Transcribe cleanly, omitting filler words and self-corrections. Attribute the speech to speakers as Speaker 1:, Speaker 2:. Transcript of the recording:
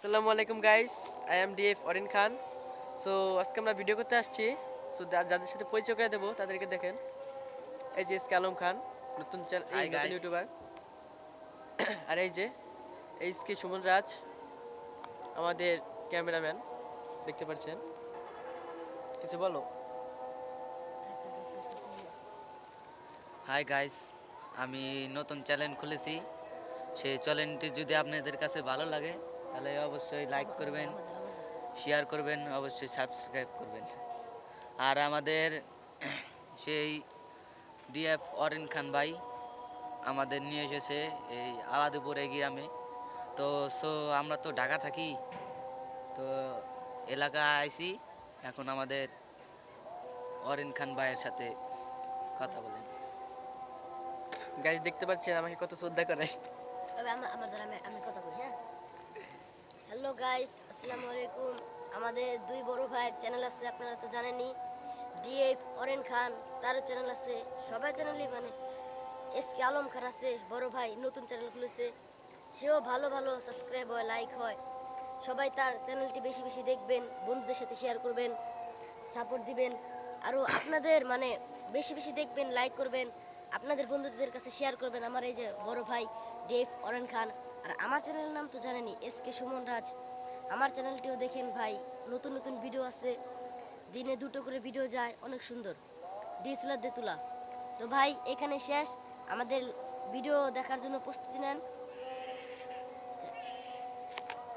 Speaker 1: আসসালামু আলাইকুম guys, I am DF Orin Khan. So আজকে আমরা ভিডিও করতে আসছি। সো যাদের সাথে পরিচয় করে দেবো তাদেরকে দেখেন। এই যে এসকে আলম খান,
Speaker 2: হাই
Speaker 1: নতুন
Speaker 2: গাইস।
Speaker 1: ইউটিউবার। আর এই যে এইচকে সুমন রাজ, আমাদের ক্যামেরাম্যান, দেখতে পাচ্ছেন। কিছু বলো।
Speaker 2: হাই গাইস, আমি নতুন চ্যানেল খুলেছি। সেই চ্যানেলটি যদি আপনাদের কাছে ভালো লাগে তাহলে অবশ্যই লাইক করবেন, শেয়ার করবেন, অবশ্যই সাবস্ক্রাইব করবেন। আর আমাদের সেই ডিএফ অরিন খান ভাই আমাদের নিয়ে এসেছে এই আলাদপুর এই গ্রামে। তো আমরা তো ঢাকা থাকি, তো এলাকায় আইছি। এখন আমাদের অরিন খান ভাইয়ের সাথে কথা বলেন।
Speaker 1: গাইস দেখতে পাচ্ছেন আমাকে কত শ্রদ্ধা করে।
Speaker 3: তবে আমার দ্বারা আমি কথা বলি, হ্যাঁ। হ্যালো গাইস, আসসালামু আলাইকুম। আমাদের দুই বড় ভাইয়ের চ্যানেল আছে, আপনারা তো জানেনই। ডিএফ অরেন খান, তারও চ্যানেল আছে। সবাই চ্যানেলই মানে এসকে আলম খান আছে, বড় ভাই নতুন চ্যানেল খুলেছে। সেও ভালো ভালো সাবস্ক্রাইব হয়, লাইক হয়। সবাই তার চ্যানেলটি বেশি বেশি দেখবেন, বন্ধুদের সাথে শেয়ার করবেন, সাপোর্ট দিবেন। আরও আপনাদের মানে বেশি বেশি দেখবেন, লাইক করবেন, আপনাদের বন্ধুদের কাছে শেয়ার করবেন। আমার এই যে বড় ভাই ডেভ অরেন খান, আর আমার চ্যানেলের নাম তো জানেনই, এসকে সুমন রাজ। আমার চ্যানেলটিও দেখেন ভাই, নতুন নতুন ভিডিও আছে, দিনে দুটো করে ভিডিও যায়, অনেক সুন্দর, ডিএসএলআর দিয়ে তোলা। তো ভাই এখানে শেষ। আমাদের ভিডিও দেখার জন্য প্রস্তুতি নেন।